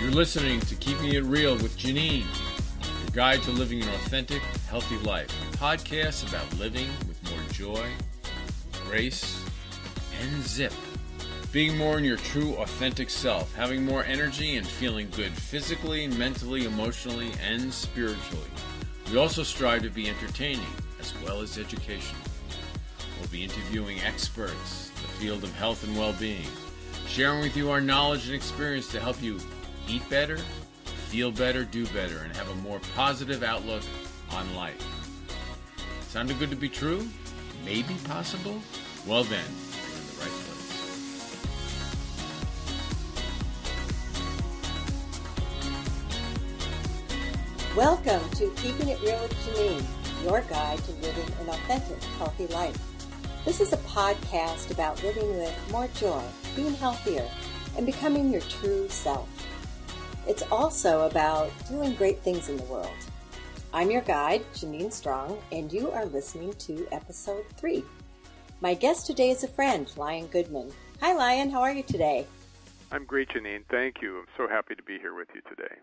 You're listening to Keeping It Real with Janean, your guide to living an authentic, healthy life. A podcast about living with more joy, grace, and zip. Being more in your true, authentic self, having more energy and feeling good physically, mentally, emotionally, and spiritually. We also strive to be entertaining as well as educational. We'll be interviewing experts in the field of health and well-being, sharing with you our knowledge and experience to help you eat better, feel better, do better, and have a more positive outlook on life. Sounded good to be true? Maybe possible? Well then, you're in the right place. Welcome to Keeping It Real with Janean, your guide to living an authentic, healthy life. This is a podcast about living with more joy, being healthier, and becoming your true self. It's also about doing great things in the world. I'm your guide, Janean Strong, and you are listening to episode 3. My guest today is a friend, Lion Goodman. Hi, Lion. How are you today? I'm great, Janean. Thank you. I'm so happy to be here with you today.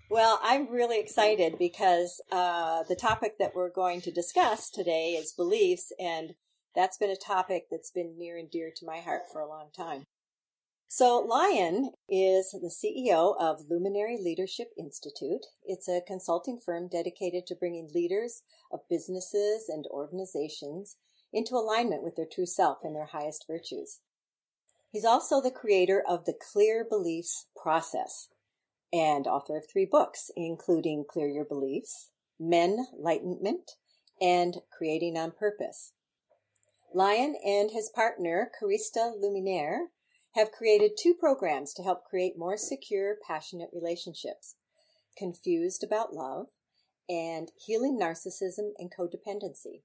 Well, I'm really excited because the topic that we're going to discuss today is beliefs, and that's been a topic that's been near and dear to my heart for a long time. So Lion is the CEO of Luminary Leadership Institute. It's a consulting firm dedicated to bringing leaders of businesses and organizations into alignment with their true self and their highest virtues. He's also the creator of the Clear Beliefs Process and author of 3 books, including Clear Your Beliefs, Men-Lightenment, and Creating on Purpose. Lion and his partner, Carista Luminaire, have created 2 programs to help create more secure, passionate relationships, Confused About Love, and Healing Narcissism and Codependency.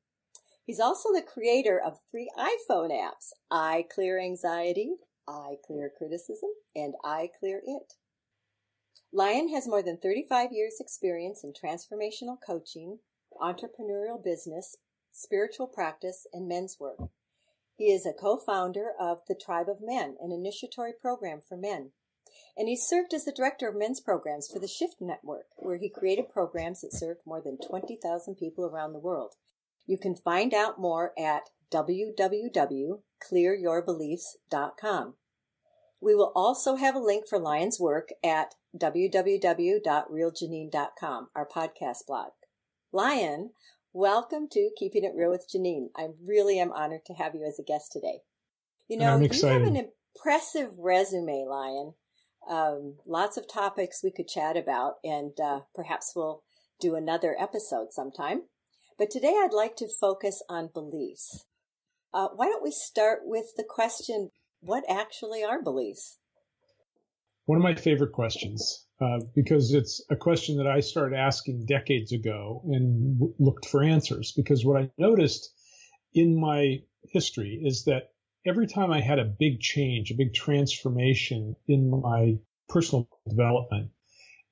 He's also the creator of 3 iPhone apps, I Clear Anxiety, I Clear Criticism, and I Clear It. Lion has more than 35 years experience in transformational coaching, entrepreneurial business, spiritual practice, and men's work. He is a co-founder of the Tribe of Men, an initiatory program for men. And he served as the director of men's programs for the Shift Network, where he created programs that served more than 20,000 people around the world. You can find out more at www.clearyourbeliefs.com. We will also have a link for Lion's work at www.realjanean.com, our podcast blog. Lion, welcome to Keeping It Real with Janean. I really am honored to have you as a guest today. You know, I'm you excited. have an impressive resume, Lion. Lots of topics we could chat about, and perhaps we'll do another episode sometime. But today I'd like to focus on beliefs. Why don't we start with the question, what actually are beliefs? One of my favorite questions, because it's a question that I started asking decades ago and looked for answers. Because what I noticed in my history is that every time I had a big change, a big transformation in my personal development,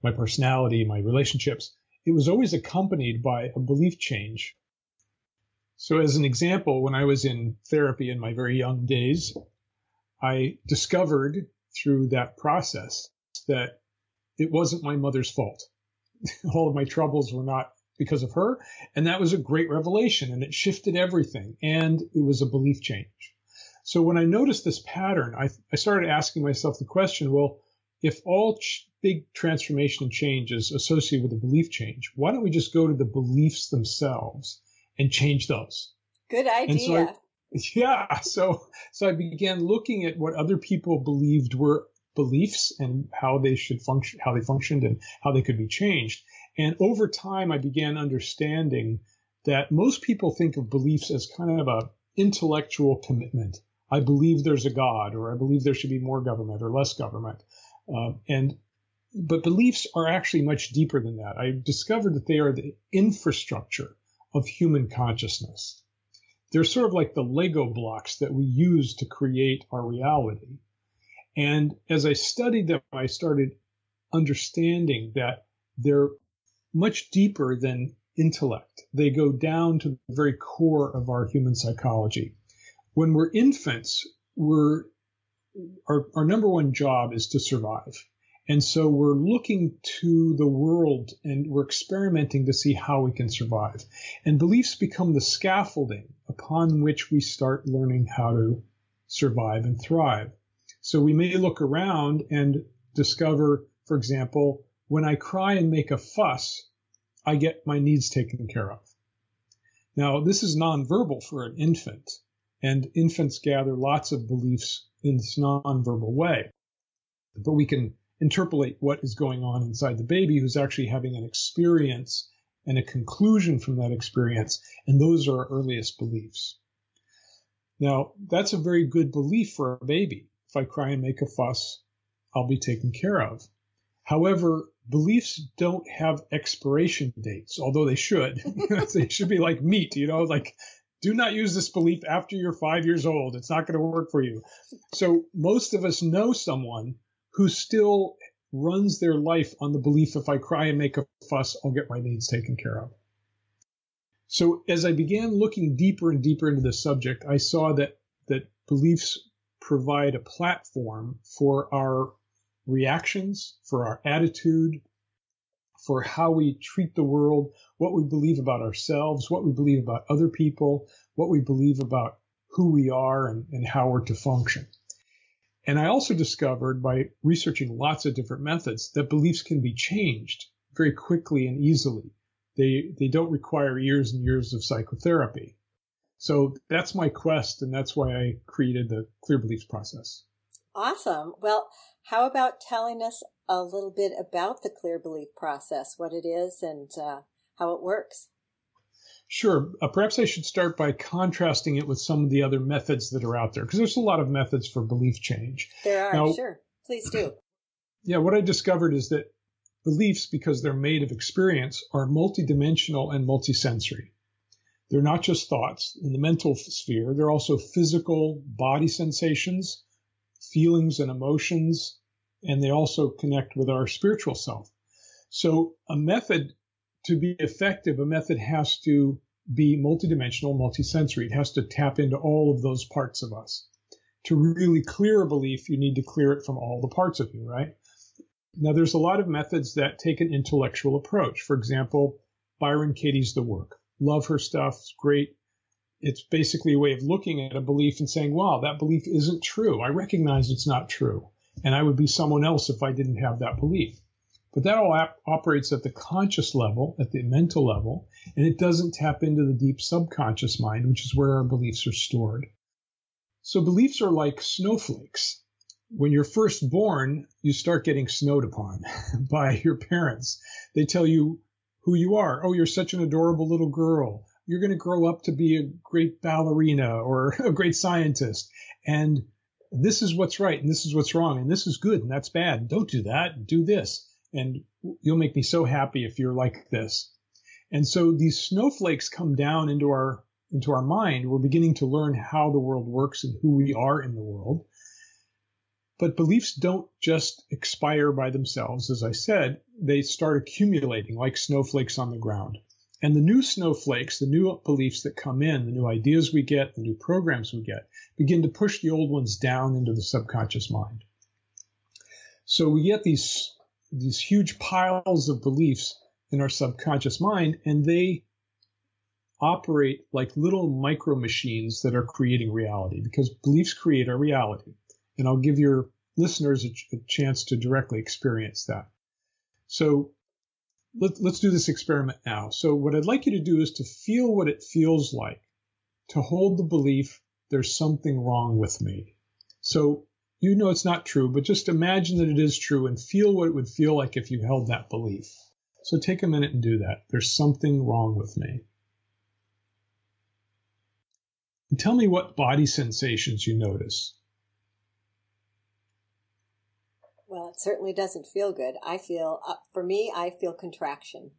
my personality, my relationships, it was always accompanied by a belief change. So as an example, when I was in therapy in my very young days, I discovered through that process that it wasn't my mother's fault. All of my troubles were not because of her. And that was a great revelation, and it shifted everything. And it was a belief change. So when I noticed this pattern, I started asking myself the question, well, if all big transformation and change is associated with a belief change, why don't we just go to the beliefs themselves and change those? Good idea. So I began looking at what other people believed were beliefs and how they should function, how they functioned, and how they could be changed. And over time, I began understanding that most people think of beliefs as kind of a intellectual commitment. I believe there's a God, or I believe there should be more government or less government. But beliefs are actually much deeper than that. I discovered that they are the infrastructure of human consciousness. They're sort of like the Lego blocks that we use to create our reality. And as I studied them, I started understanding that they're much deeper than intellect. They go down to the very core of our human psychology. When we're infants, our number one job is to survive. And so we're looking to the world and we're experimenting to see how we can survive. And beliefs become the scaffolding upon which we start learning how to survive and thrive. So we may look around and discover, for example, when I cry and make a fuss, I get my needs taken care of. Now, this is nonverbal for an infant, and infants gather lots of beliefs in this nonverbal way. But we can interpolate what is going on inside the baby who's actually having an experience and a conclusion from that experience, and those are our earliest beliefs. Now, that's a very good belief for a baby. If I cry and make a fuss, I'll be taken care of. However, beliefs don't have expiration dates, although they should. They should be like meat, like do not use this belief after you're 5 years old. It's not going to work for you. So most of us know someone who still runs their life on the belief if I cry and make a fuss, I'll get my needs taken care of. So as I began looking deeper and deeper into this subject, I saw that beliefs provide a platform for our reactions, for our attitude, for how we treat the world, what we believe about ourselves, what we believe about other people, what we believe about who we are and how we're to function. And I also discovered by researching lots of different methods that beliefs can be changed very quickly and easily. They don't require years and years of psychotherapy. So that's my quest, and that's why I created the Clear Beliefs process. Awesome. Well, how about telling us a little bit about the Clear Belief process, what it is and how it works? Sure. Perhaps I should start by contrasting it with some of the other methods that are out there, because there's a lot of methods for belief change. There are, now, sure. Please do. Yeah, what I discovered is that beliefs, because they're made of experience, are multidimensional and multisensory. They're not just thoughts. In the mental sphere, they're also physical body sensations, feelings and emotions, and they also connect with our spiritual self. So a method to be effective, a method has to be multidimensional, multisensory. It has to tap into all of those parts of us. To really clear a belief, you need to clear it from all the parts of you, right? Now, there's a lot of methods that take an intellectual approach. For example, Byron Katie's The Work. Love her stuff. It's great. It's basically a way of looking at a belief and saying, wow, that belief isn't true. I recognize it's not true. And I would be someone else if I didn't have that belief. But that all operates at the conscious level, at the mental level, and it doesn't tap into the deep subconscious mind, which is where our beliefs are stored. So beliefs are like snowflakes. When you're first born, you start getting snowed upon by your parents. They tell you who you are. Oh, you're such an adorable little girl. You're going to grow up to be a great ballerina or a great scientist. And this is what's right, and this is what's wrong, and this is good, and that's bad. Don't do that. Do this. And you'll make me so happy if you're like this. And so these snowflakes come down into our mind. We're beginning to learn how the world works and who we are in the world. But beliefs don't just expire by themselves. As I said, they start accumulating like snowflakes on the ground. And the new snowflakes, the new beliefs that come in, the new ideas we get, the new programs we get, begin to push the old ones down into the subconscious mind. So we get these huge piles of beliefs in our subconscious mind, and they operate like little micro machines that are creating reality, because beliefs create our reality. And I'll give your listeners a chance to directly experience that. So let's do this experiment now. So what I'd like you to do is to feel what it feels like to hold the belief, there's something wrong with me. So you know it's not true, but just imagine that it is true and feel what it would feel like if you held that belief. So take a minute and do that. There's something wrong with me. And tell me what body sensations you notice. Well, it certainly doesn't feel good. I feel contraction.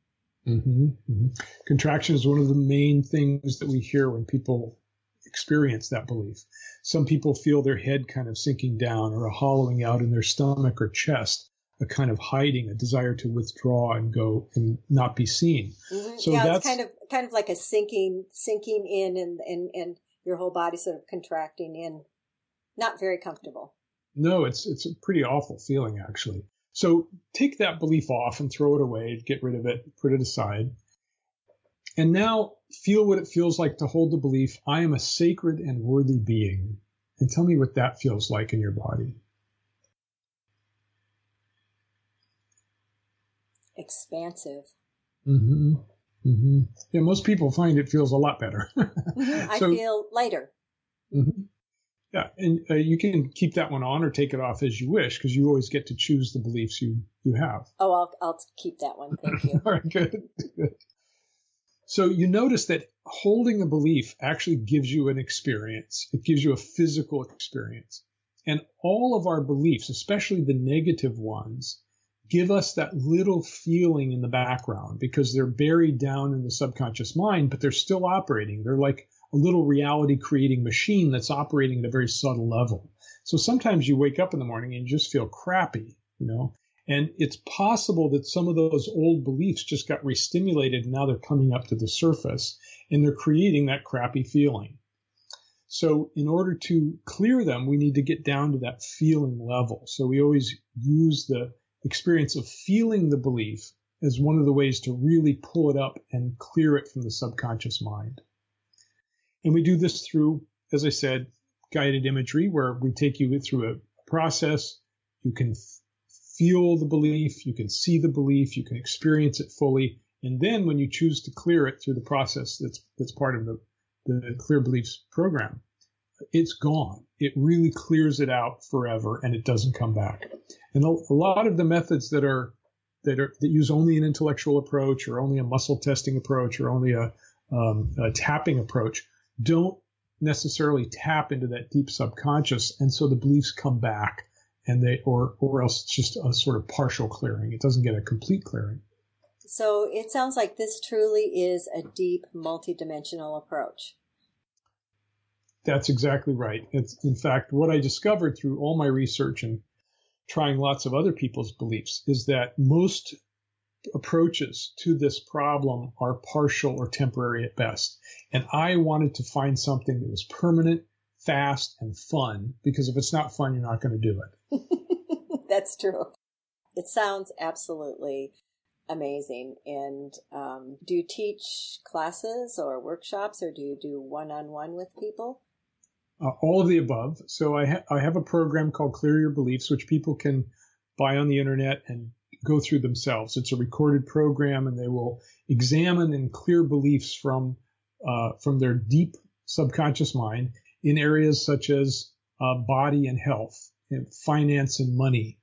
Contraction is one of the main things that we hear when people experience that belief. Some people feel their head kind of sinking down, or a hollowing out in their stomach or chest, a kind of hiding, a desire to withdraw and go and not be seen. Mm-hmm. So yeah, it's kind of like a sinking in and your whole body sort of contracting in. Not very comfortable. No, it's a pretty awful feeling, actually. So take that belief off and throw it away, get rid of it, put it aside. And now feel what it feels like to hold the belief, I am a sacred and worthy being. And tell me what that feels like in your body. Expansive. Mm-hmm. Mm-hmm. Yeah, most people find it feels a lot better. Mm-hmm. I feel lighter. Mm-hmm. Yeah, and you can keep that one on or take it off as you wish, because you always get to choose the beliefs you have. Oh, I'll keep that one. Thank you. All right, good. So you notice that holding a belief actually gives you an experience. It gives you a physical experience. And all of our beliefs, especially the negative ones, give us that little feeling in the background because they're buried down in the subconscious mind, but they're still operating. They're like a little reality creating machine that's operating at a very subtle level. So sometimes you wake up in the morning and you just feel crappy, and it's possible that some of those old beliefs just got re-stimulated and now they're coming up to the surface and they're creating that crappy feeling. So in order to clear them, we need to get down to that feeling level. So we always use the experience of feeling the belief as one of the ways to really pull it up and clear it from the subconscious mind. And we do this through, as I said, guided imagery, where we take you through a process. You can feel the belief, you can see the belief, you can experience it fully. And then when you choose to clear it through the process that's part of the Clear Beliefs program, it's gone. It really clears it out forever and it doesn't come back. And a lot of the methods that use only an intellectual approach or only a muscle testing approach or only a tapping approach don't necessarily tap into that deep subconscious, and so the beliefs come back, and or else it's just a sort of partial clearing. It doesn't get a complete clearing. So it sounds like this truly is a deep, multidimensional approach. That's exactly right. It's, in fact, what I discovered through all my research and trying lots of other people's beliefs is that most approaches to this problem are partial or temporary at best. And I wanted to find something that was permanent, fast, and fun, because if it's not fun, you're not going to do it. That's true. It sounds absolutely amazing. And do you teach classes or workshops, or do you do one-on-one with people? All of the above. So I have a program called Clear Your Beliefs, which people can buy on the internet and go through themselves. It's a recorded program, and they will examine and clear beliefs from their deep subconscious mind in areas such as body and health, and finance and money,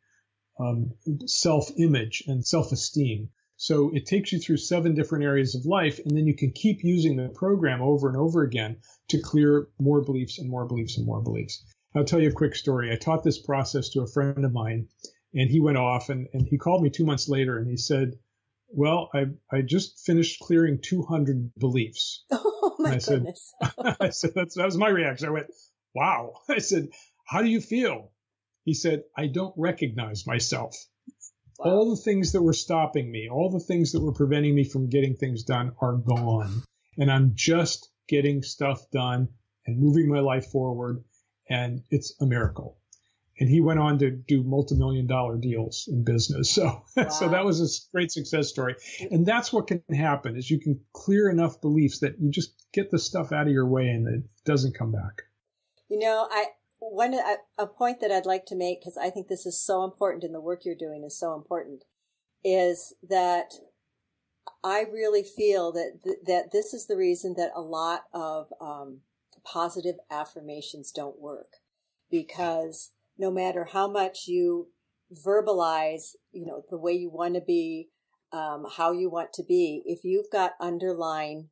self-image and self-esteem. So it takes you through 7 different areas of life, and then you can keep using the program over and over again to clear more beliefs and more beliefs and more beliefs. I'll tell you a quick story. I taught this process to a friend of mine, and he went off, and he called me 2 months later, and he said, well, I just finished clearing 200 beliefs. Oh, my goodness. I said, that was my reaction. I went, wow. I said, how do you feel? He said, I don't recognize myself. Wow. All the things that were stopping me, all the things that were preventing me from getting things done are gone. And I'm just getting stuff done and moving my life forward. And it's a miracle. And he went on to do multi-million-dollar deals in business. So, wow. So that was a great success story. And that's what can happen, is you can clear enough beliefs that you just get the stuff out of your way and it doesn't come back. A point that I'd like to make, because I think this is so important and the work you're doing is so important, is that I really feel that this is the reason that a lot of positive affirmations don't work, because no matter how much you verbalize, the way you want to be, how you want to be, if you've got underlying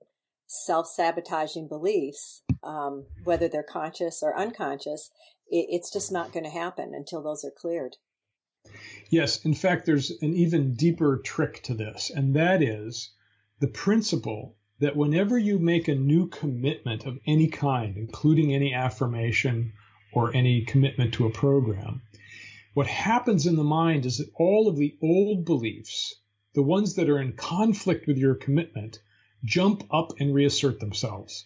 self-sabotaging beliefs, whether they're conscious or unconscious, it's just not going to happen until those are cleared. Yes. In fact, there's an even deeper trick to this, and that is the principle that whenever you make a new commitment of any kind, including any affirmation or any commitment to a program, what happens in the mind is that all of the old beliefs, the ones that are in conflict with your commitment, jump up and reassert themselves.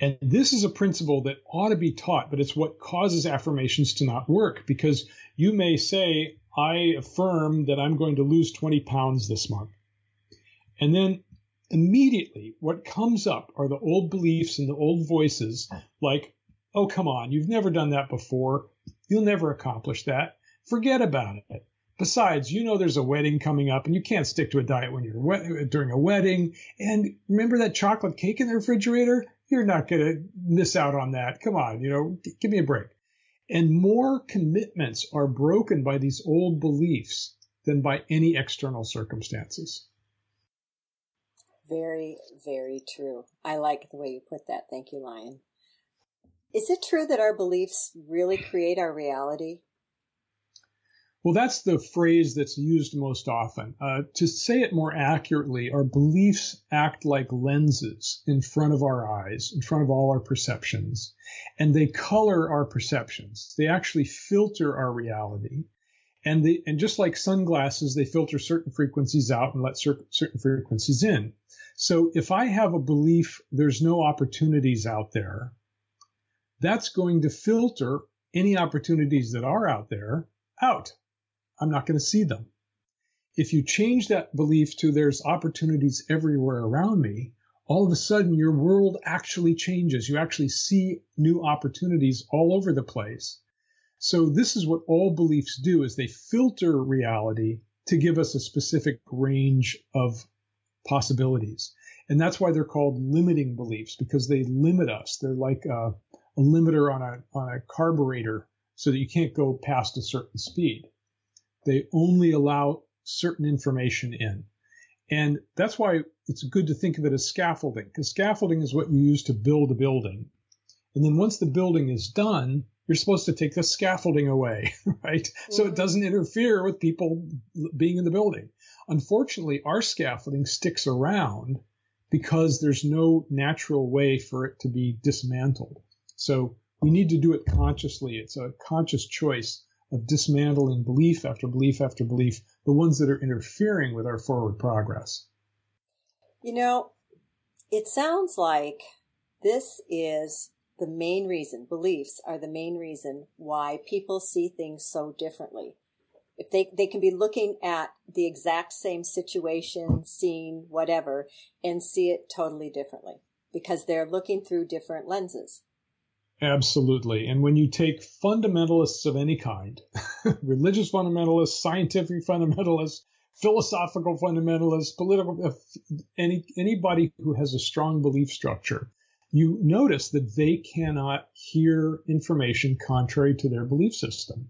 And this is a principle that ought to be taught, but it's what causes affirmations to not work, because you may say, I affirm that I'm going to lose 20 pounds this month. And then immediately what comes up are the old beliefs and the old voices like, oh, come on, you've never done that before. You'll never accomplish that. Forget about it. Besides, you know there's a wedding coming up and you can't stick to a diet when you're during a wedding. And remember that chocolate cake in the refrigerator? You're not going to miss out on that. Come on, give me a break. And more commitments are broken by these old beliefs than by any external circumstances. Very, very true. I like the way you put that. Thank you, Lion. Is it true that our beliefs really create our reality? Well, that's the phrase that's used most often. To say it more accurately, our beliefs act like lenses in front of our eyes, in front of all our perceptions, and they color our perceptions. They actually filter our reality. And just like sunglasses, they filter certain frequencies out and let certain frequencies in. So if I have a belief there's no opportunities out there, that's going to filter any opportunities that are out there out. I'm not going to see them. If you change that belief to there's opportunities everywhere around me, all of a sudden your world actually changes. You actually see new opportunities all over the place. So this is what all beliefs do, is they filter reality to give us a specific range of possibilities. And that's why they're called limiting beliefs, because they limit us. They're like a limiter on a carburetor so that you can't go past a certain speed. They only allow certain information in. And that's why it's good to think of it as scaffolding, because scaffolding is what you use to build a building. And then once the building is done, you're supposed to take the scaffolding away, right? Mm-hmm. So it doesn't interfere with people being in the building. Unfortunately, our scaffolding sticks around because there's no natural way for it to be dismantled. So we need to do it consciously. It's a conscious choice of dismantling belief after belief after belief, the ones that are interfering with our forward progress. It sounds like this is the main reason, beliefs are the main reason why people see things so differently. If they can be looking at the exact same situation, scene, whatever, and see it totally differently because they're looking through different lenses. Absolutely. And when you take fundamentalists of any kind, religious fundamentalists, scientific fundamentalists, philosophical fundamentalists, political, anybody who has a strong belief structure, you notice that they cannot hear information contrary to their belief system.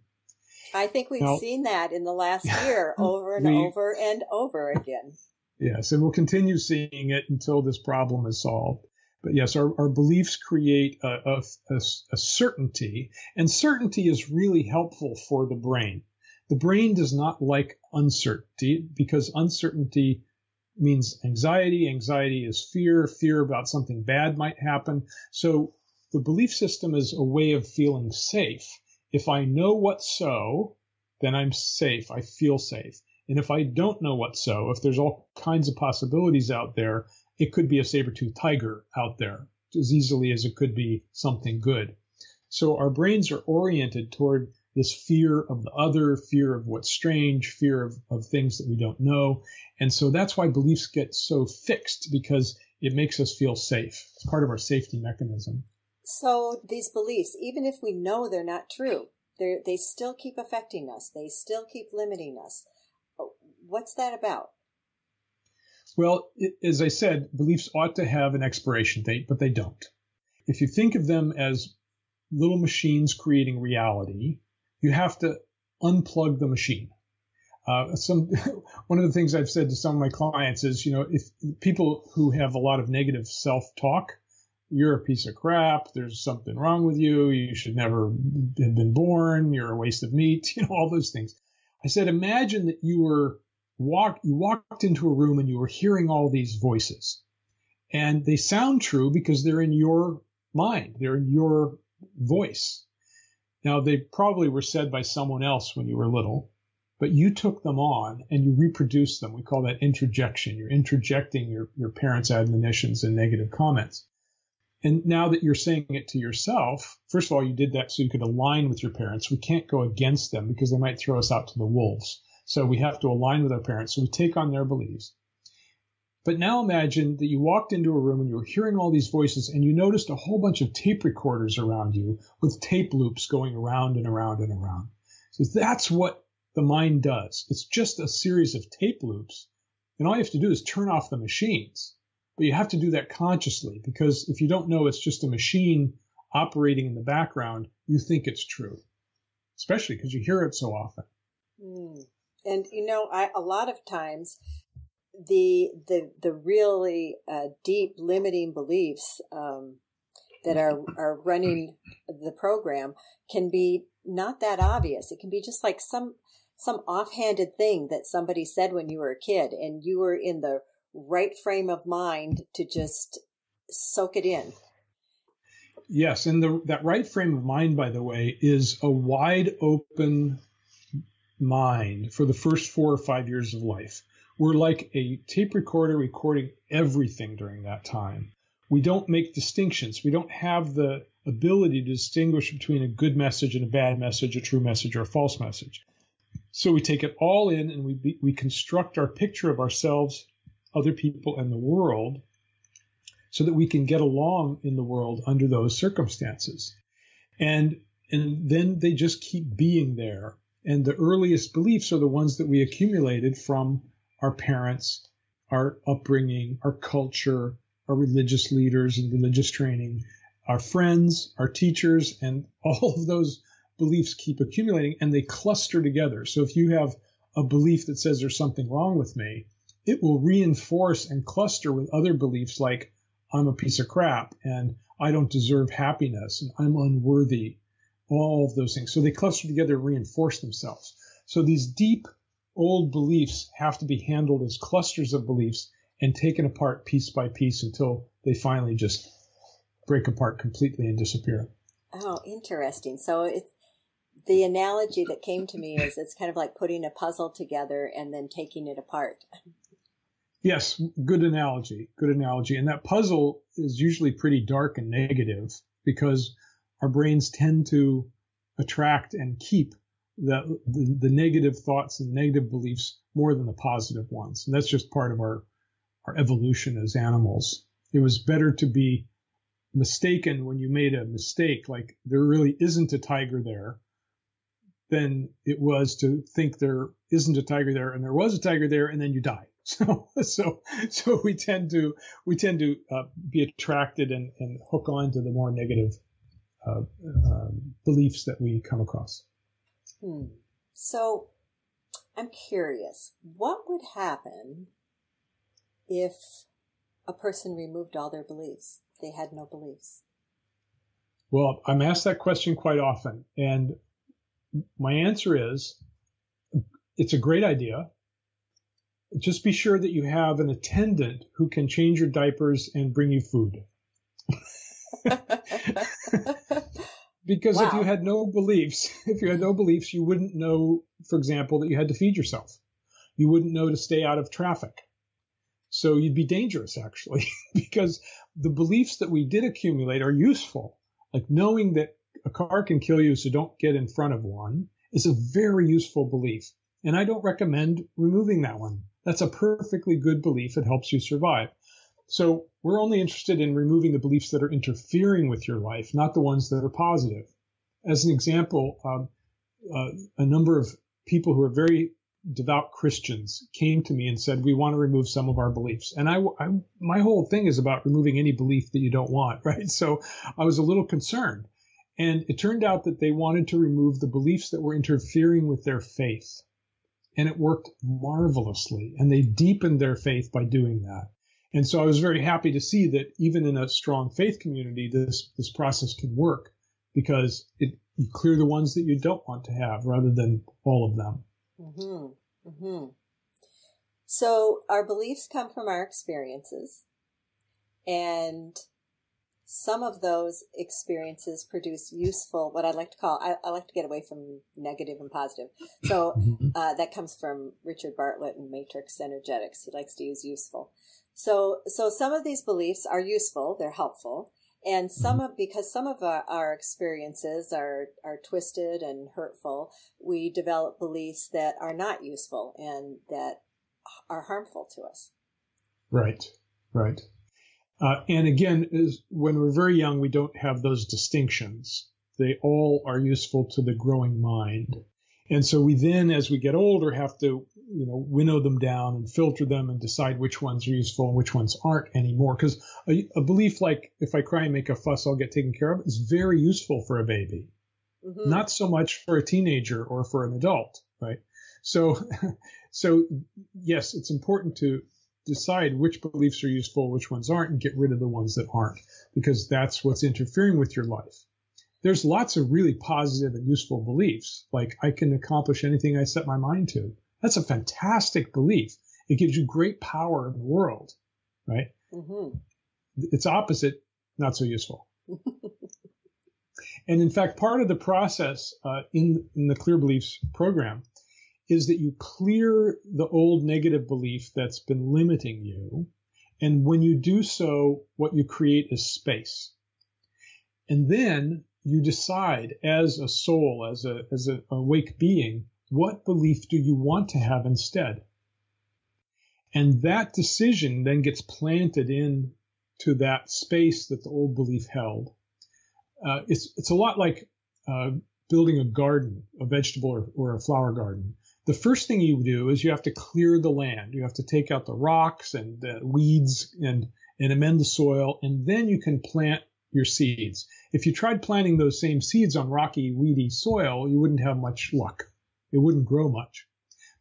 I think we've seen that in the last year over and over and over again. Yes, and we'll continue seeing it until this problem is solved. But yes, our beliefs create a certainty, and certainty is really helpful for the brain. The brain does not like uncertainty because uncertainty means anxiety. Anxiety is fear about something bad might happen. So the belief system is a way of feeling safe. If I know what's so, then I'm safe. I feel safe. And if I don't know what's so, if there's all kinds of possibilities out there, it could be a saber-toothed tiger out there as easily as it could be something good. So our brains are oriented toward this fear of the other, fear of what's strange, fear of things that we don't know. And so that's why beliefs get so fixed, because it makes us feel safe. It's part of our safety mechanism. So these beliefs, even if we know they're not true, they still keep affecting us. They still keep limiting us. What's that about? Well, as I said, beliefs ought to have an expiration date, but they don't. If you think of them as little machines creating reality, you have to unplug the machine. One of the things I've said to some of my clients is, if people who have a lot of negative self-talk, you're a piece of crap, there's something wrong with you, you should never have been born, you're a waste of meat, all those things. I said, imagine that you walked into a room and you were hearing all these voices. And they sound true because they're in your mind. They're in your voice. Now, they probably were said by someone else when you were little, but you took them on and you reproduced them. We call that introjection. You're introjecting your parents' admonitions and negative comments. And now that you're saying it to yourself, first of all, you did that so you could align with your parents. We can't go against them because they might throw us out to the wolves. So we have to align with our parents. So we take on their beliefs. But now imagine that you walked into a room and you were hearing all these voices and you noticed a whole bunch of tape recorders around you with tape loops going around and around and around. So that's what the mind does. It's just a series of tape loops. And all you have to do is turn off the machines. But you have to do that consciously, because if you don't know it's just a machine operating in the background, you think it's true, especially because you hear it so often. And, a lot of times the really deep limiting beliefs that are running the program can be not that obvious. It can be just like some offhanded thing that somebody said when you were a kid and you were in the right frame of mind to just soak it in. Yes, and that right frame of mind, by the way, is a wide open mind for the first 4 or 5 years of life. We're like a tape recorder recording everything during that time. We don't make distinctions. We don't have the ability to distinguish between a good message and a bad message, a true message or a false message. So we take it all in and we construct our picture of ourselves, other people, and the world so that we can get along in the world under those circumstances. And then they just keep being there. And the earliest beliefs are the ones that we accumulated from our parents, our upbringing, our culture, our religious leaders and religious training, our friends, our teachers, and all of those beliefs keep accumulating and they cluster together. So if you have a belief that says there's something wrong with me, it will reinforce and cluster with other beliefs like I'm a piece of crap and I don't deserve happiness and I'm unworthy, all of those things. So they cluster together and reinforce themselves. So these deep old beliefs have to be handled as clusters of beliefs and taken apart piece by piece until they finally just break apart completely and disappear. Oh, interesting. So the analogy that came to me is it's kind of like putting a puzzle together and then taking it apart. Yes, good analogy. Good analogy. And that puzzle is usually pretty dark and negative because our brains tend to attract and keep the negative thoughts and negative beliefs more than the positive ones. And that's just part of our evolution as animals. It was better to be mistaken when you made a mistake, like there really isn't a tiger there, than it was to think there isn't a tiger there and there was a tiger there and then you die. So we tend to be attracted and hook on to the more negative beliefs that we come across. So I'm curious, what would happen if a person removed all their beliefs? They had no beliefs. Well, I'm asked that question quite often, and my answer is it's a great idea. Just be sure that you have an attendant who can change your diapers and bring you food. Because wow. if you had no beliefs, you wouldn't know, for example, that you had to feed yourself. You wouldn't know to stay out of traffic. So you'd be dangerous, actually, because the beliefs that we did accumulate are useful. Like knowing that a car can kill you, so don't get in front of one, is a very useful belief. And I don't recommend removing that one. That's a perfectly good belief. It helps you survive. So we're only interested in removing the beliefs that are interfering with your life, not the ones that are positive. As an example, a number of people who are very devout Christians came to me and said, we want to remove some of our beliefs. And my whole thing is about removing any belief that you don't want, right? So I was a little concerned. And it turned out that they wanted to remove the beliefs that were interfering with their faith. And it worked marvelously. And they deepened their faith by doing that. And so I was very happy to see that even in a strong faith community, this process can work because you clear the ones that you don't want to have rather than all of them. Mm-hmm. Mm-hmm. So our beliefs come from our experiences, and some of those experiences produce useful, what I like to call, I like to get away from negative and positive. So that comes from Richard Bartlett and Matrix Energetics. He likes to use useful. So some of these beliefs are useful, they're helpful, and because some of our experiences are twisted and hurtful, we develop beliefs that are not useful and that are harmful to us. Right, right. And again, when we're very young, we don't have those distinctions. They all are useful to the growing mind. And so we then, as we get older, have to, winnow them down and filter them and decide which ones are useful and which ones aren't anymore. Because a belief like, if I cry and make a fuss, I'll get taken care of, is very useful for a baby. Mm-hmm. Not so much for a teenager or for an adult, right? So yes, it's important to decide which beliefs are useful, which ones aren't, and get rid of the ones that aren't, because that's what's interfering with your life. There's lots of really positive and useful beliefs, like I can accomplish anything I set my mind to. That's a fantastic belief. It gives you great power in the world, right? Mm-hmm. Its opposite, not so useful. And in fact, part of the process in the Clear Beliefs program is that you clear the old negative belief that's been limiting you. And when you do so, what you create is space. And then you decide as a soul, as an awake being, what belief do you want to have instead? And that decision then gets planted into that space that the old belief held. It's a lot like building a garden, a vegetable or a flower garden. The first thing you do is you have to clear the land. You have to take out the rocks and the weeds and amend the soil, and then you can plant your seeds. If you tried planting those same seeds on rocky, weedy soil, you wouldn't have much luck. It wouldn't grow much.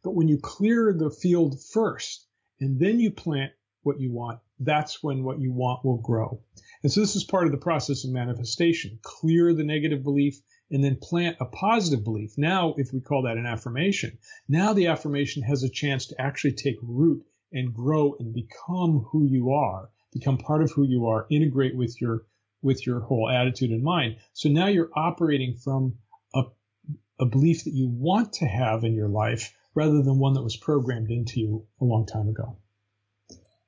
But when you clear the field first, and then you plant what you want, that's when what you want will grow. And so this is part of the process of manifestation. Clear the negative belief, and then plant a positive belief. Now, if we call that an affirmation, now the affirmation has a chance to actually take root and grow and become who you are, become part of who you are, integrate with your whole attitude and mind. So now you're operating from a belief that you want to have in your life rather than one that was programmed into you a long time ago.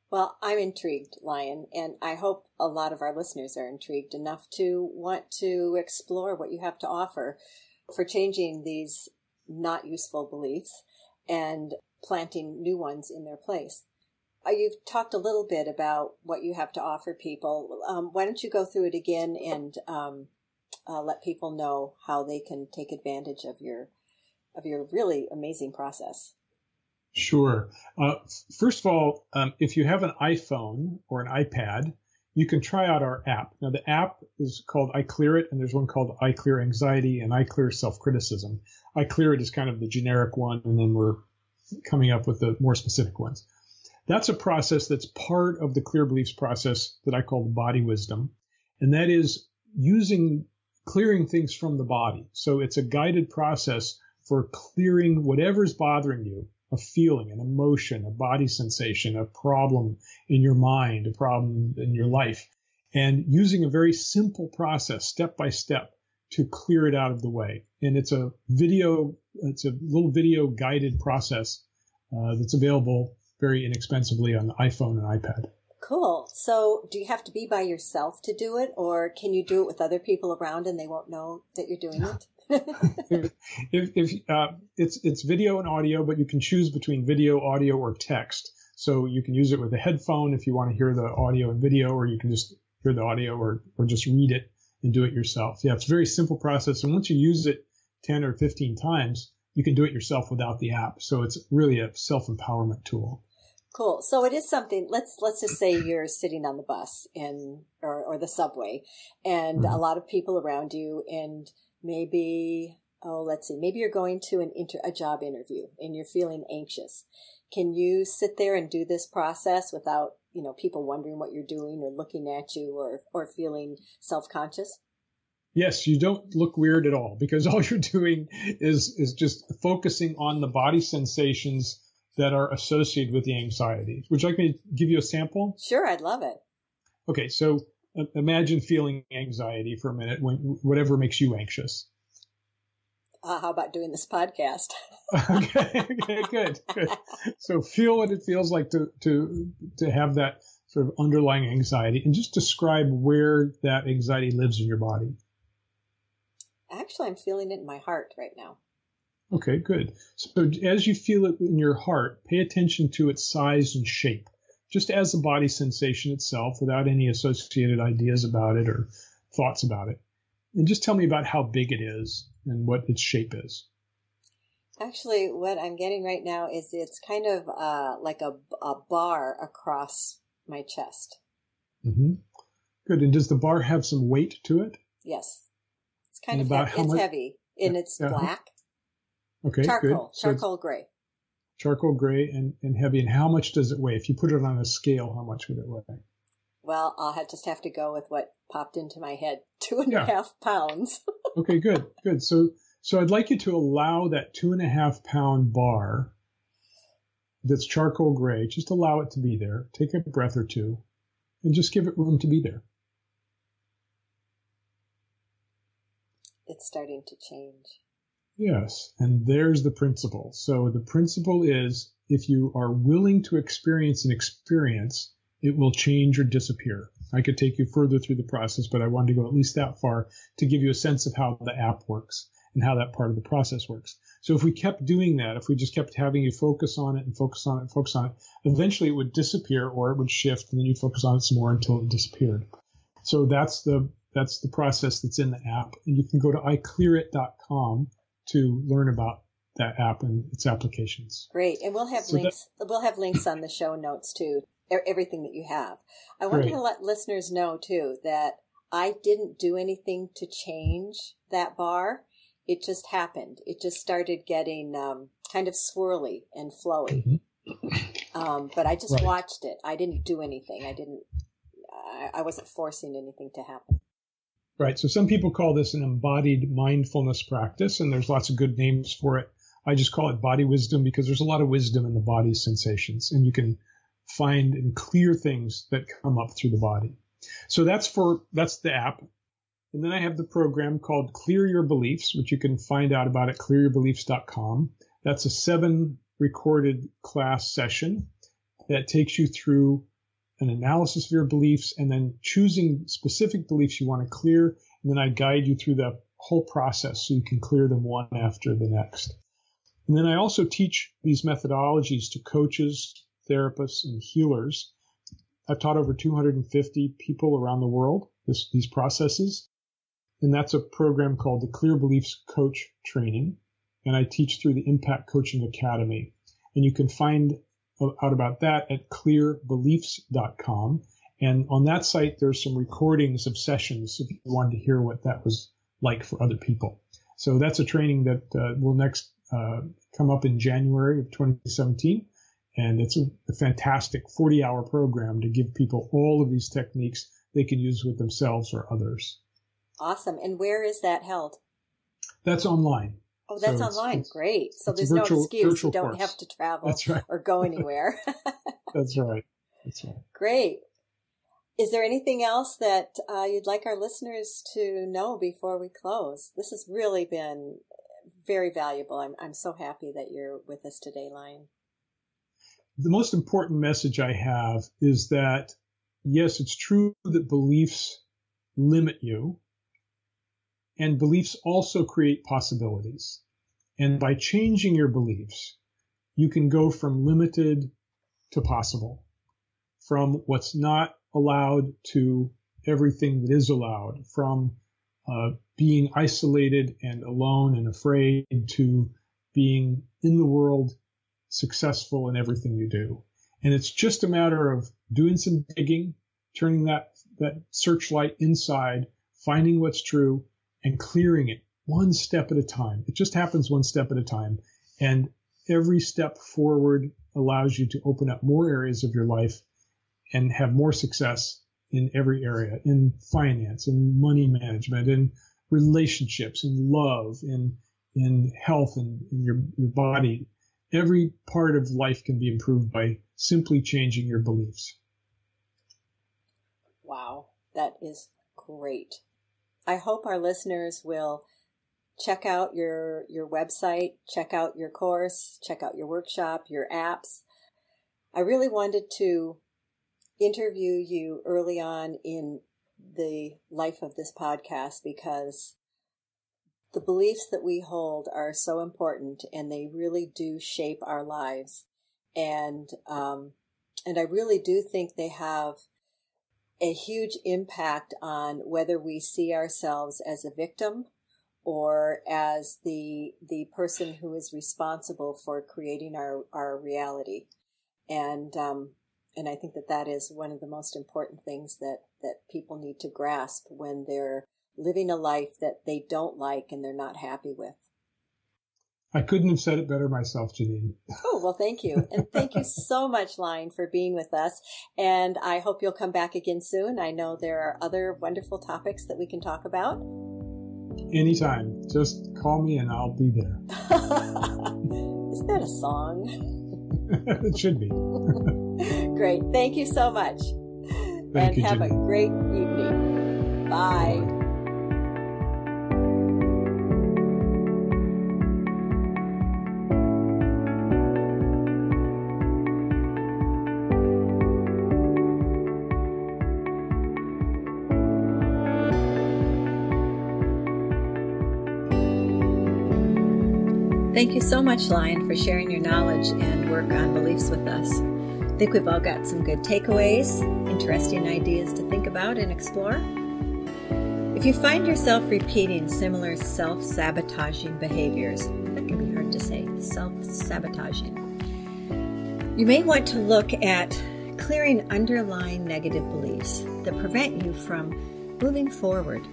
Well, I'm intrigued, Lion, and I hope a lot of our listeners are intrigued enough to want to explore what you have to offer for changing these not useful beliefs and planting new ones in their place. You've talked a little bit about what you have to offer people. Why don't you go through it again and let people know how they can take advantage of your really amazing process? Sure. First of all, if you have an iPhone or an iPad, you can try out our app. Now, the app is called I Clear It, and there's one called I Clear Anxiety and I Clear Self-Criticism. I Clear It is kind of the generic one, and then we're coming up with the more specific ones. That's a process that's part of the Clear Beliefs process that I call the body wisdom, and that is clearing things from the body. So it's a guided process for clearing whatever's bothering you. A feeling, an emotion, a body sensation, a problem in your mind, a problem in your life, and using a very simple process, step by step, to clear it out of the way. And it's a little video guided process that's available very inexpensively on the iPhone and iPad. Cool. So do you have to be by yourself to do it, or can you do it with other people around and they won't know that you're doing it? It's video and audio, but you can choose between video, audio, or text. So you can use it with a headphone if you want to hear the audio and video, or you can just hear the audio or just read it and do it yourself. Yeah, it's a very simple process. And once you use it 10 or 15 times, you can do it yourself without the app. So it's really a self-empowerment tool. Cool. So it is something, let's just say you're sitting on the bus or the subway, and mm-hmm. a lot of people around you, and maybe you're going to a job interview and you're feeling anxious. Can you sit there and do this process without, people wondering what you're doing or looking at you or feeling self-conscious? Yes, you don't look weird at all, because all you're doing is just focusing on the body sensations that are associated with the anxiety. Would you like me to give you a sample? Sure, I'd love it. Okay, so imagine feeling anxiety for a minute, whatever makes you anxious. How about doing this podcast? Okay, good. So feel what it feels like to have that sort of underlying anxiety, and just describe where that anxiety lives in your body. Actually, I'm feeling it in my heart right now. Okay, good. So as you feel it in your heart, pay attention to its size and shape, just as the body sensation itself, without any associated ideas about it or thoughts about it. And just tell me about how big it is and what its shape is. Actually, what I'm getting right now is it's kind of like a bar across my chest. Mm-hmm. Good. And does the bar have some weight to it? Yes. It's kind of heavy. It's heavy, and it's black. Okay, charcoal, good. Charcoal gray. Charcoal gray and heavy. And how much does it weigh? If you put it on a scale, how much would it weigh? Well, I'll just have to go with what popped into my head, 2.5 pounds. Okay, good. So I'd like you to allow that 2.5 pound bar that's charcoal gray, just allow it to be there. Take a breath or two and just give it room to be there. It's starting to change. Yes, and there's the principle. So the principle is, if you are willing to experience an experience, it will change or disappear. I could take you further through the process, but I wanted to go at least that far to give you a sense of how the app works and how that part of the process works. So if we kept doing that, if we just kept having you focus on it and focus on it and focus on it, eventually it would disappear or it would shift, and then you'd focus on it some more until it disappeared. So that's the process that's in the app. And you can go to iClearIt.com to learn about that app and its applications. Great. And we'll have links. We'll have links on the show notes too. Everything that you have. I wanted to let listeners know too that I didn't do anything to change that bar. It just happened. It just started getting kind of swirly and flowy. Mm-hmm. But I just watched it. I didn't do anything. I wasn't forcing anything to happen. Right. So some people call this an embodied mindfulness practice, and there's lots of good names for it. I just call it body wisdom because there's a lot of wisdom in the body's sensations, and you can find and clear things that come up through the body. So that's the app. And then I have the program called Clear Your Beliefs, which you can find out about at clearyourbeliefs.com. That's a 7 recorded class session that takes you through an analysis of your beliefs and then choosing specific beliefs you want to clear. And then I guide you through the whole process so you can clear them one after the next. And then I also teach these methodologies to coaches, therapists, and healers. I've taught over 250 people around the world these processes. And that's a program called the Clear Beliefs Coach Training. And I teach through the Impact Coaching Academy. And you can find out about that at clearbeliefs.com. And on that site, there's some recordings of sessions if you wanted to hear what that was like for other people. So that's a training that will next come up in January of 2017. And it's a fantastic 40-hour program to give people all of these techniques they can use with themselves or others. Awesome. And where is that held? That's online. Oh, that's online. Great. So there's no excuse. You don't have to travel or go anywhere. That's right. Great. Is there anything else that you'd like our listeners to know before we close? This has really been very valuable. I'm so happy that you're with us today, Lion. The most important message I have is that, yes, it's true that beliefs limit you, and beliefs also create possibilities. And by changing your beliefs, you can go from limited to possible, from what's not allowed to everything that is allowed, from being isolated and alone and afraid to being in the world, successful in everything you do. And it's just a matter of doing some digging, turning that searchlight inside, finding what's true, and clearing it one step at a time. It just happens one step at a time. And every step forward allows you to open up more areas of your life and have more success in every area, in finance, in money management, in relationships, in love, in health, and in your body. Every part of life can be improved by simply changing your beliefs. Wow, that is great. I hope our listeners will check out your website, check out your course, check out your workshop, your apps. I really wanted to interview you early on in the life of this podcast because the beliefs that we hold are so important and they really do shape our lives. And I really do think they have a huge impact on whether we see ourselves as a victim or as the person who is responsible for creating our reality. And I think that is one of the most important things that people need to grasp when they're living a life that they don't like and they're not happy with. I couldn't have said it better myself, Janine. Oh, well, thank you. And thank you so much, Lion, for being with us. And I hope you'll come back again soon. I know there are other wonderful topics that we can talk about. Anytime. Just call me and I'll be there. Isn't that a song? It should be. Great. Thank you so much. Thank you, have Janine. a great evening. Bye. Thank you so much, Lion, for sharing your knowledge and work on beliefs with us. I think we've all got some good takeaways, interesting ideas to think about and explore. If you find yourself repeating similar self-sabotaging behaviors, that can be hard to say, self-sabotaging, you may want to look at clearing underlying negative beliefs that prevent you from moving forward.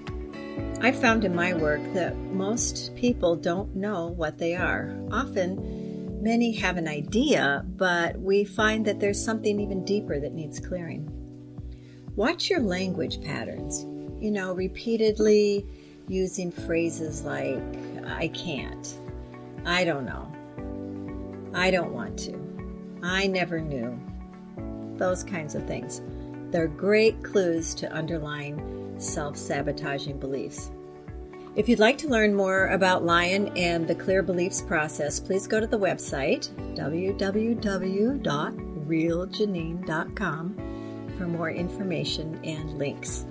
I've found in my work that most people don't know what they are. Often, many have an idea, but we find that there's something even deeper that needs clearing. Watch your language patterns. Repeatedly using phrases like, I can't, I don't know, I don't want to, I never knew. Those kinds of things. They're great clues to underlying self-sabotaging beliefs. If you'd like to learn more about Lion and the Clear Beliefs process, please go to the website, www.realjanine.com, for more information and links.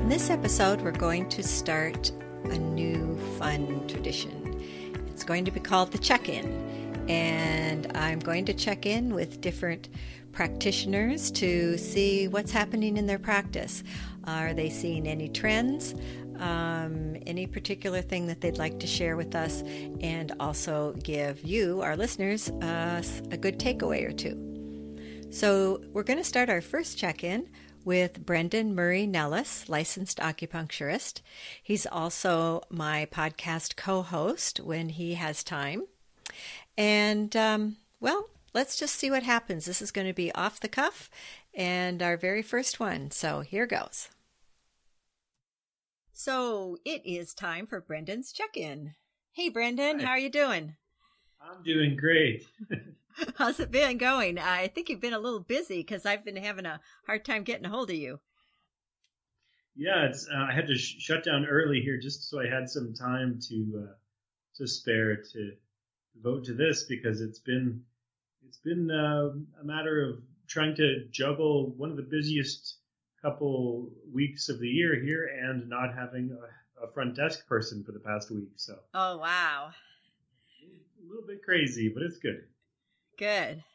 In this episode, we're going to start a new fun tradition. It's going to be called the check-in, and I'm going to check in with different practitioners to see what's happening in their practice. Are they seeing any trends, any particular thing that they'd like to share with us, and also give you, our listeners, a good takeaway or two. So we're going to start our first check-in with Brendan Murray Nellis, licensed acupuncturist. He's also my podcast co-host when he has time. And, let's just see what happens. This is going to be off the cuff and our very first one. So here goes. So it is time for Brendan's check-in. Hey, Brendan, Hi. How are you doing? I'm doing great. How's it been going? I think you've been a little busy because I've been having a hard time getting a hold of you. Yeah, I had to shut down early here just so I had some time to spare to devote to this, because it's been a matter of trying to juggle one of the busiest couple weeks of the year here and not having a front desk person for the past week. So. Oh, wow. A little bit crazy, but it's good. Good.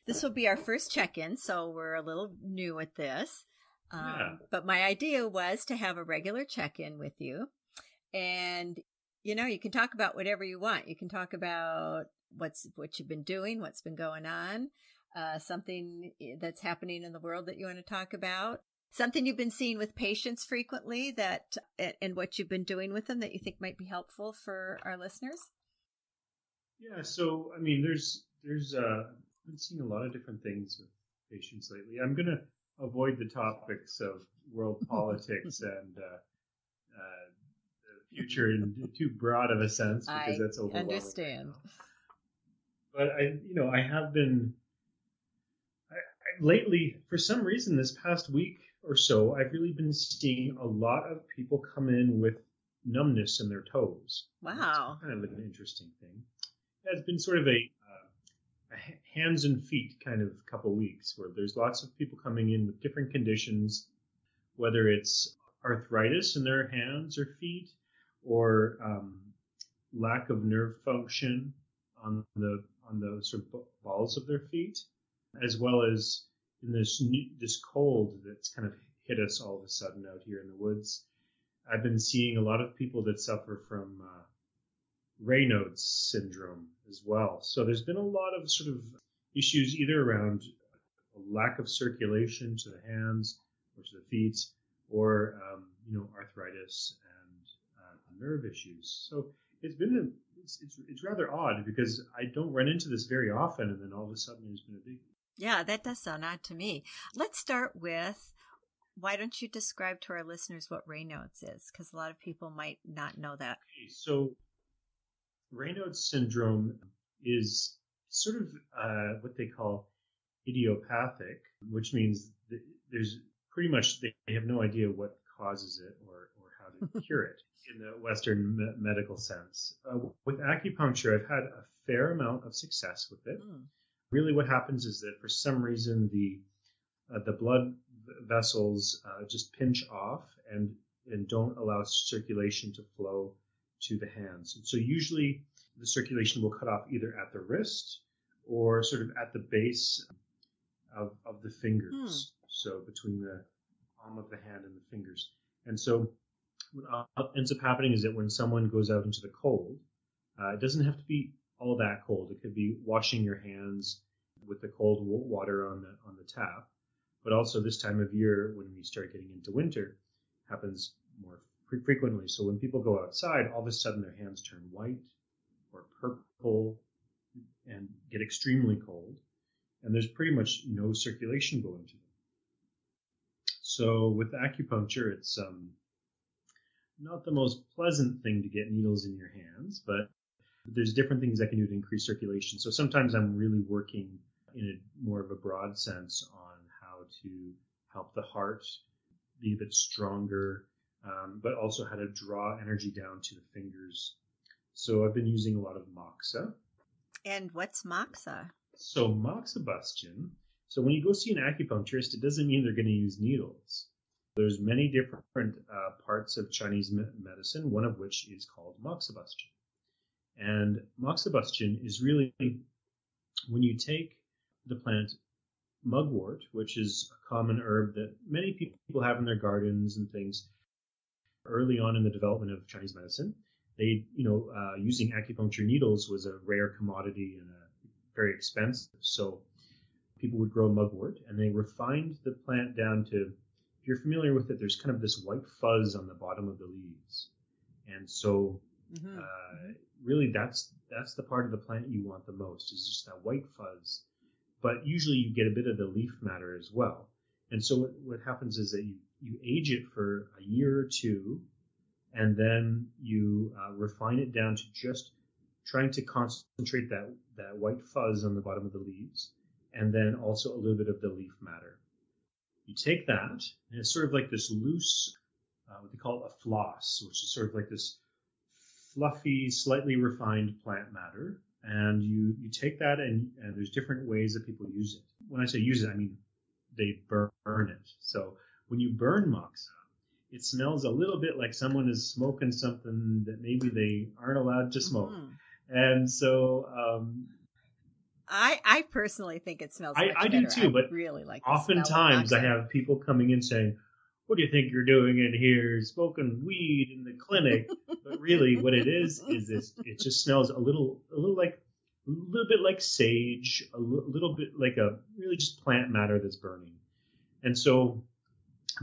This will be our first check-in, so we're a little new at this. But my idea was to have a regular check-in with you. And, you can talk about whatever you want. You can talk about what you've been doing, what's been going on, something that's happening in the world that you want to talk about, something you've been seeing with patients frequently and what you've been doing with them that you think might be helpful for our listeners. Yeah, so, there's I've been seeing a lot of different things with patients lately. I'm going to avoid the topics of world politics and future in too broad of a sense because that's I overwhelming. understand. But I have been lately, for some reason, this past week or so, I've really been seeing a lot of people come in with numbness in their toes. Wow. It's kind of an interesting thing. It's been sort of a hands and feet kind of couple weeks where there's lots of people coming in with different conditions, whether it's arthritis in their hands or feet or lack of nerve function on the sort of balls of their feet, as well as in this cold that's kind of hit us all of a sudden out here in the woods. I've been seeing a lot of people that suffer from Raynaud's syndrome as well. So there's been a lot of sort of issues either around a lack of circulation to the hands or to the feet, or arthritis and nerve issues. So it's been it's rather odd because I don't run into this very often, and then all of a sudden there's been a big. Yeah, that does sound odd to me. Let's start with, why don't you describe to our listeners what Raynaud's is? Because a lot of people might not know that. Okay, so Raynaud's syndrome is sort of what they call idiopathic, which means there's pretty much they have no idea what causes it or how to cure it in the Western medical sense. With acupuncture, I've had a fair amount of success with it. Really what happens is that for some reason the blood vessels just pinch off and don't allow circulation to flow to the hands. And so usually the circulation will cut off either at the wrist or sort of at the base of the fingers. So between the palm of the hand and the fingers. And so what ends up happening is that when someone goes out into the cold, it doesn't have to be all that cold. It could be washing your hands with the cold water on the tap. But also this time of year, when we start getting into winter, happens more frequently. So when people go outside, all of a sudden their hands turn white or purple and get extremely cold. And there's pretty much no circulation going to them. So with acupuncture, it's not the most pleasant thing to get needles in your hands, but there's different things I can do to increase circulation. So sometimes I'm really working in a more of a broad sense on how to help the heart be a bit stronger, but also how to draw energy down to the fingers. So I've been using a lot of moxa. And what's moxa? So moxibustion. So when you go see an acupuncturist, it doesn't mean they're going to use needles. There's many different parts of Chinese medicine, one of which is called moxibustion. And moxibustion is really when you take the plant mugwort, which is a common herb that many people have in their gardens and things. Early on in the development of Chinese medicine, they, using acupuncture needles was a rare commodity and very expensive. So people would grow mugwort, and they refined the plant down to, if you're familiar with it, there's kind of this white fuzz on the bottom of the leaves. And so really that's the part of the plant you want the most, is just that white fuzz. But usually you get a bit of the leaf matter as well. And so what happens is that you age it for a year or two, and then you refine it down to just trying to concentrate that white fuzz on the bottom of the leaves, and then also a little bit of the leaf matter. You take that, and it's sort of like this loose, what they call a floss, which is sort of like this fluffy, slightly refined plant matter. And you take that, and there's different ways that people use it. When I say use it, I mean they burn it. So when you burn moxa, it smells a little bit like someone is smoking something that maybe they aren't allowed to smoke. And so I personally think it smells much I better. do too, but really like oftentimes I have people coming in saying, "What do you think you're doing in here, smoking weed in the clinic?" But really, what it is this: it just smells a little bit like sage, a little bit like a really just plant matter that's burning. And so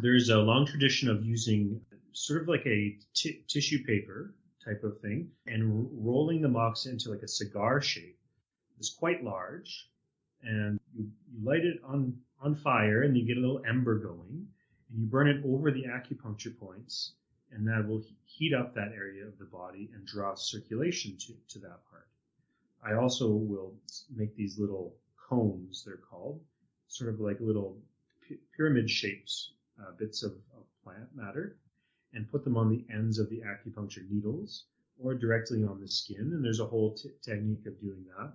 there's a long tradition of using sort of like a tissue paper type of thing and rolling the moxa into like a cigar shape. It's quite large, and you light it on fire, and you get a little ember going, and you burn it over the acupuncture points, and that will heat up that area of the body and draw circulation to that part. I also will make these little cones, they're called, sort of like little pyramid-shaped bits of plant matter, and put them on the ends of the acupuncture needles or directly on the skin. And there's a whole technique of doing that.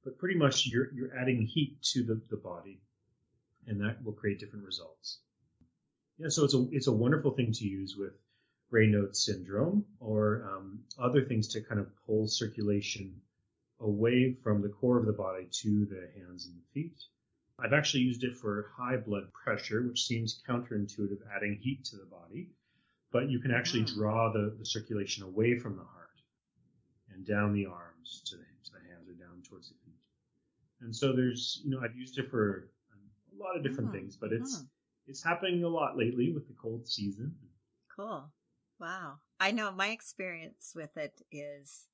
But pretty much you're adding heat to the body, and that will create different results. Yeah, so it's a wonderful thing to use with Raynaud's syndrome or other things to kind of pull circulation away from the core of the body to the hands and the feet. I've actually used it for high blood pressure, which seems counterintuitive, adding heat to the body, but you can actually draw the circulation away from the heart and down the arms to the hands or down towards the feet. And so there's, I've used it for a lot of different things, but it's happening a lot lately with the cold season. Cool. Wow. I know my experience with it is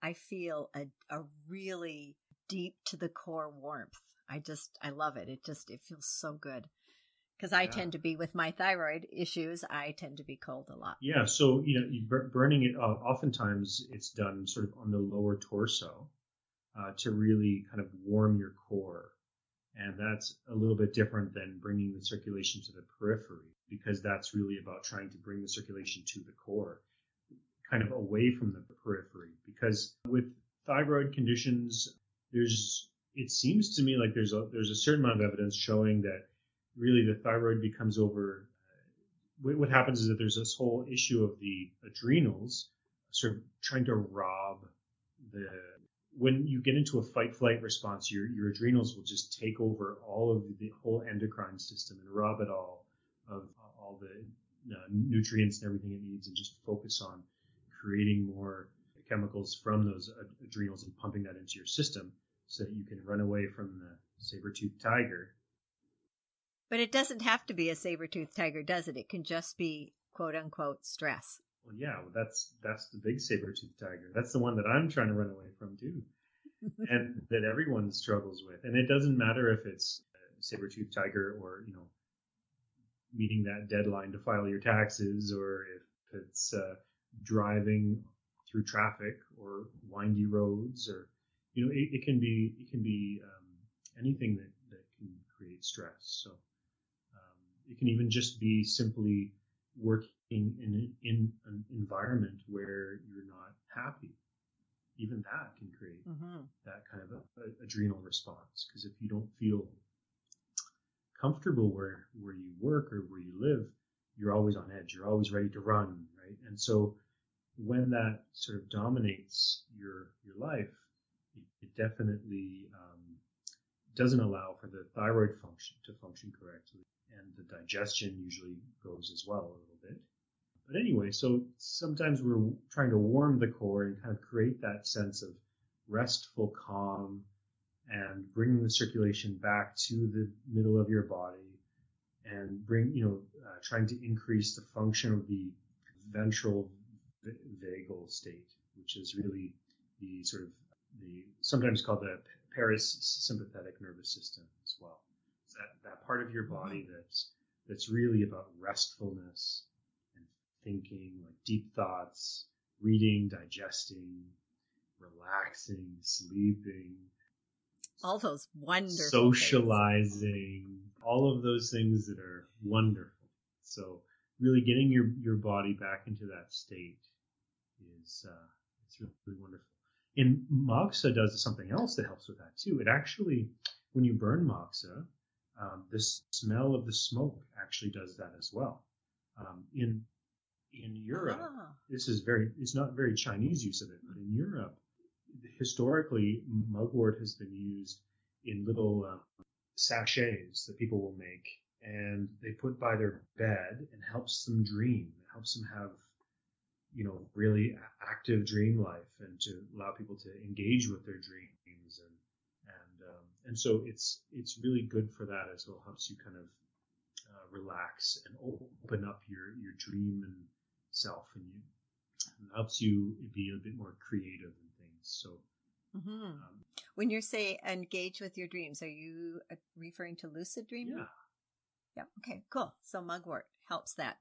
I feel a really deep to the core warmth. I love it. It feels so good. Because I tend to be, with my thyroid issues, I tend to be cold a lot. Yeah. So, burning it, oftentimes it's done sort of on the lower torso to really kind of warm your core. And that's a little bit different than bringing the circulation to the periphery, because that's really about trying to bring the circulation to the core, kind of away from the periphery. Because with thyroid conditions, it seems to me like there's a certain amount of evidence showing that really the thyroid becomes over. What happens is that there's this whole issue of the adrenals sort of trying to rob when you get into a fight-flight response, your adrenals will just take over all of the whole endocrine system and rob it all of all the nutrients and everything it needs, and just focus on creating more chemicals from those adrenals and pumping that into your system so that you can run away from the saber-toothed tiger. But it doesn't have to be a saber-toothed tiger, does it? It can just be quote-unquote stress. Well, yeah, that's the big saber-toothed tiger. That's the one that I'm trying to run away from too, and that everyone struggles with. And it doesn't matter if it's a saber-toothed tiger or, meeting that deadline to file your taxes, or if it's driving through traffic or windy roads, or it can be anything that can create stress. So it can even just be simply working in an environment where you're not happy. Even that can create that kind of a adrenal response, because if you don't feel comfortable where you work or where you live, you're always on edge. You're always ready to run, right? And so when that sort of dominates your life, it definitely doesn't allow for the thyroid to function correctly, and the digestion usually goes as well a little bit. But anyway, so sometimes we're trying to warm the core and kind of create that sense of restful calm and bringing the circulation back to the middle of your body, and trying to increase the function of the ventral vagal state, which is really the sort of sometimes called the parasympathetic nervous system as well. It's that part of your body that's really about restfulness and thinking, like deep thoughts, reading, digesting, relaxing, sleeping, all those wonderful socializing, all of those things that are wonderful. So really getting your body back into that state is it's really wonderful. And moxa does something else that helps with that too. It actually, when you burn moxa, the smell of the smoke actually does that as well. In Europe, it's not very Chinese use of it, but in Europe, historically, mugwort has been used in little sachets that people will make, and they put by their bed, and helps them dream. It helps them have, really active dream life, and to allow people to engage with their dreams, and so it's really good for that as well. Helps you kind of relax and open up your dream and self, and helps you be a bit more creative and things. So when you say engage with your dreams, are you referring to lucid dreaming? Yeah. Yeah. Okay, cool. So mugwort helps that.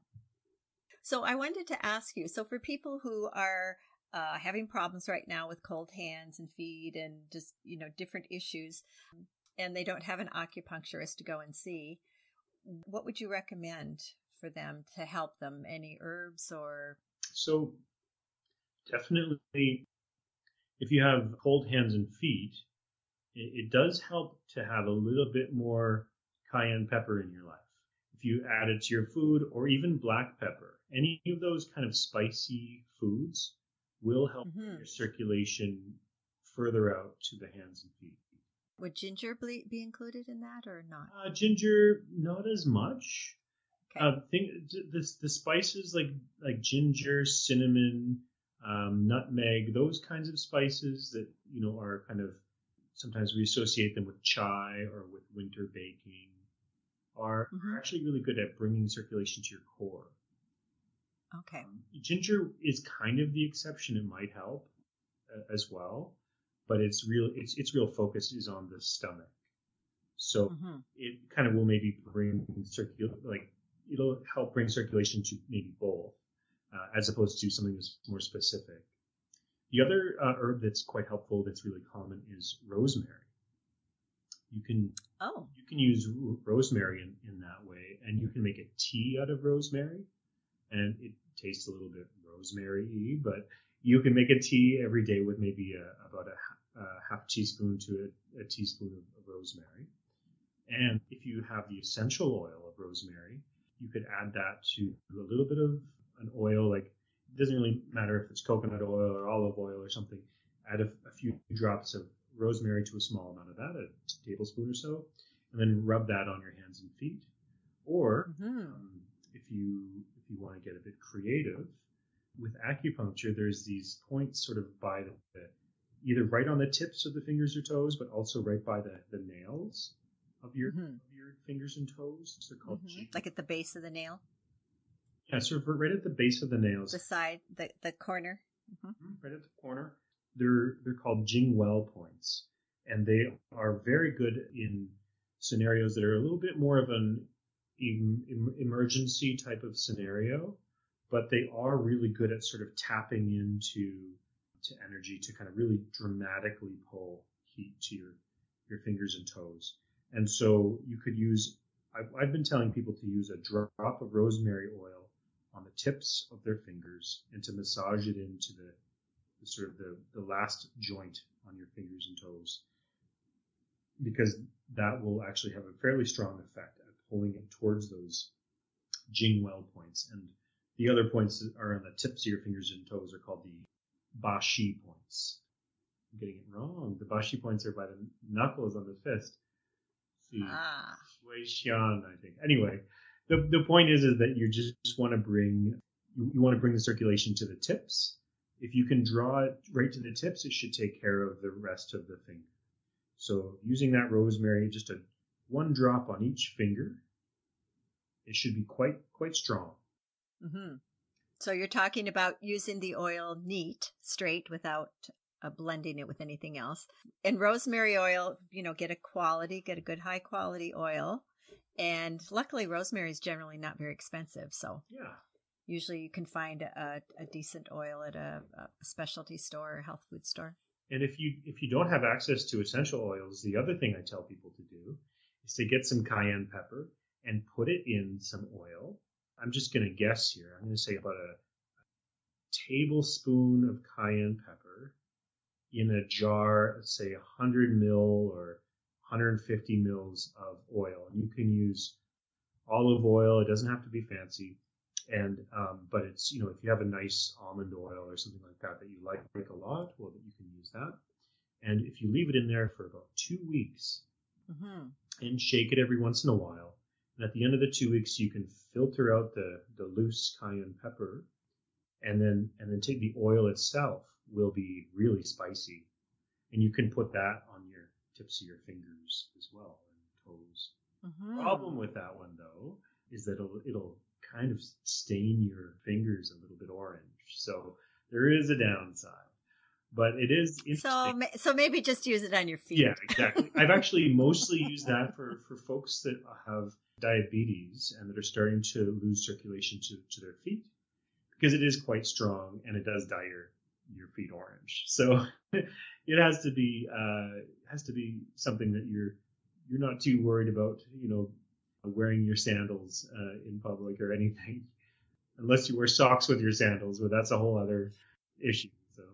So I wanted to ask you, so for people who are having problems right now with cold hands and feet and just, different issues, and they don't have an acupuncturist to go and see, what would you recommend for them to help them? Any herbs or? So definitely, if you have cold hands and feet, it does help to have a little bit more cayenne pepper in your life. If you add it to your food, or even black pepper, any of those kind of spicy foods will help your circulation further out to the hands and feet. Would ginger be included in that or not? Ginger, not as much. Okay. The spices like ginger, cinnamon, nutmeg, those kinds of spices that are kind of, sometimes we associate them with chai or with winter baking, are actually really good at bringing circulation to your core. Okay. Ginger is kind of the exception. It might help as well, but its real focus is on the stomach. So it kind of will maybe bring it'll help bring circulation to maybe both, as opposed to something that's more specific. The other herb that's quite helpful, that's really common, is rosemary. You can use rosemary in that way, and you can make a tea out of rosemary, and it tastes a little bit rosemary-y, but you can make a tea every day with maybe about a half teaspoon to a teaspoon of rosemary. And if you have the essential oil of rosemary, you could add that to a little bit of an oil, like, it doesn't really matter if it's coconut oil or olive oil or something. Add a few drops of rosemary to a small amount of that, a tablespoon or so, and then rub that on your hands and feet. Or if you want to get a bit creative, with acupuncture, there's these points sort of by either right on the tips of the fingers or toes, but also right by the nails of your fingers and toes. So they're called like at the base of the nail. Yeah, sort of right at the base of the nails. The side, the corner. Right at the corner. They're called Jingwell points, and they are very good in scenarios that are a little bit more of an emergency type of scenario, but they are really good at sort of tapping into energy to kind of really dramatically pull heat to your fingers and toes. And so you could use, I've been telling people to use a drop of rosemary oil on the tips of their fingers and to massage it into the sort of the last joint on your fingers and toes, because that will actually have a fairly strong effect at pulling it towards those Jingwell points. And the other points that are on the tips of your fingers and toes are called the Bashi points. I'm getting it wrong. The Bashi points are by the knuckles on the fist. Shui Xian, I think. Anyway, the point is that you just want to bring the circulation to the tips. If you can draw it right to the tips, it should take care of the rest of the finger. So using that rosemary, just one drop on each finger, it should be quite strong. So you're talking about using the oil neat, straight, without blending it with anything else. And rosemary oil, get a good high quality oil. And luckily, rosemary is generally not very expensive. So yeah, usually you can find a decent oil at a specialty store or health food store. And if you don't have access to essential oils, the other thing I tell people to do is to get some cayenne pepper and put it in some oil. I'm just going to guess here. I'm going to say about a tablespoon of cayenne pepper in a jar, let's say 100 mil or 150 mils of oil. And you can use olive oil. It doesn't have to be fancy. And but it's, if you have a nice almond oil or something like that you like a lot, well, you can use that. And if you leave it in there for about 2 weeks and shake it every once in a while, and at the end of the 2 weeks, you can filter out the loose cayenne pepper, and then take the oil itself will be really spicy, and you can put that on your tips of your fingers as well and toes. The problem with that one though is that it'll kind of stain your fingers a little bit orange, so there is a downside. But it is interesting. So maybe just use it on your feet. Yeah, exactly. I've actually mostly used that for folks that have diabetes and that are starting to lose circulation to their feet. because it is quite strong and it does dye your feet orange. So it has to be something that you're not too worried about, wearing your sandals in public or anything, unless you wear socks with your sandals, but that's a whole other issue. So.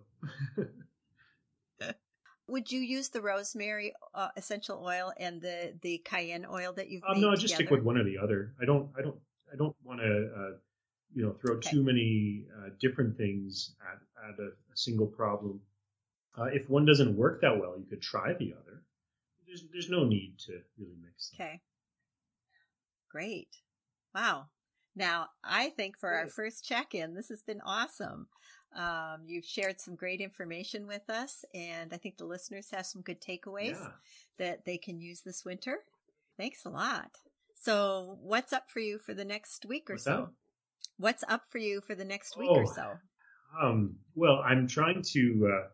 Would you use the rosemary essential oil and the cayenne oil that you've made No, together? just stick with one or the other. I don't want to throw too many different things at a single problem. If one doesn't work that well, you could try the other. There's no need to really mix them. Okay. Great. Wow. Now, I think for our first check-in, this has been awesome. You've shared some great information with us, and I think the listeners have some good takeaways that they can use this winter. Thanks a lot. So what's up for you for the next week or so? What's up for you for the next week or so? Well, I'm trying to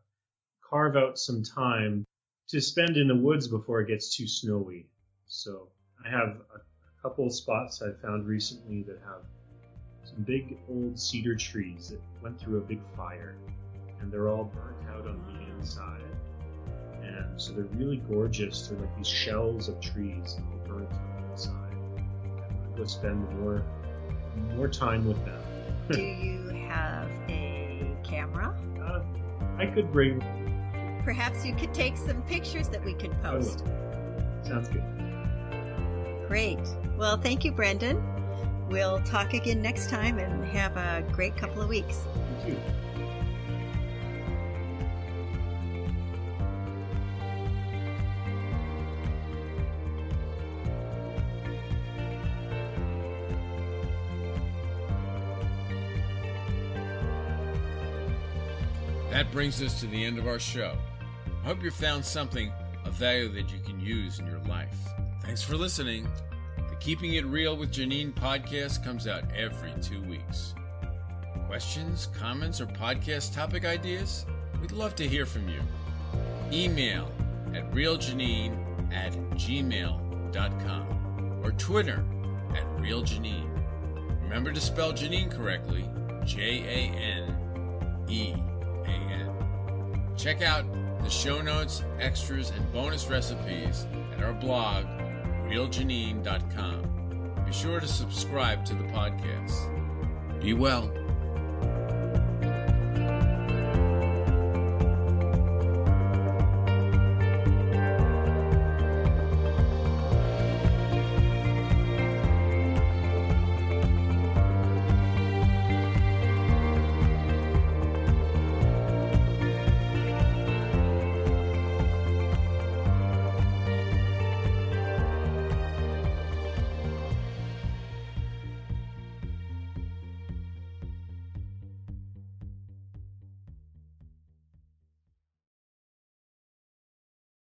carve out some time to spend in the woods before it gets too snowy. So I have a couple of spots I've found recently that have some big old cedar trees that went through a big fire, and they're all burnt out on the inside. And so they're really gorgeous. They're like these shells of trees all burnt on the inside. I'm going to spend more time with them. Do you have a camera? I could bring. Perhaps you could take some pictures that we could post. Sounds good. Great. Well, thank you, Brendan. We'll talk again next time and have a great couple of weeks. Thank you. That brings us to the end of our show. I hope you found something of value that you can use in your life. Thanks for listening. The Keeping It Real with Janean podcast comes out every 2 weeks. Questions, comments, or podcast topic ideas? We'd love to hear from you. Email at realjanine@gmail.com or Twitter @realjanine. Remember to spell Janine correctly, Janean. Check out the show notes, extras, and bonus recipes at our blog, realjanine.com. Be sure to subscribe to the podcast. Be well.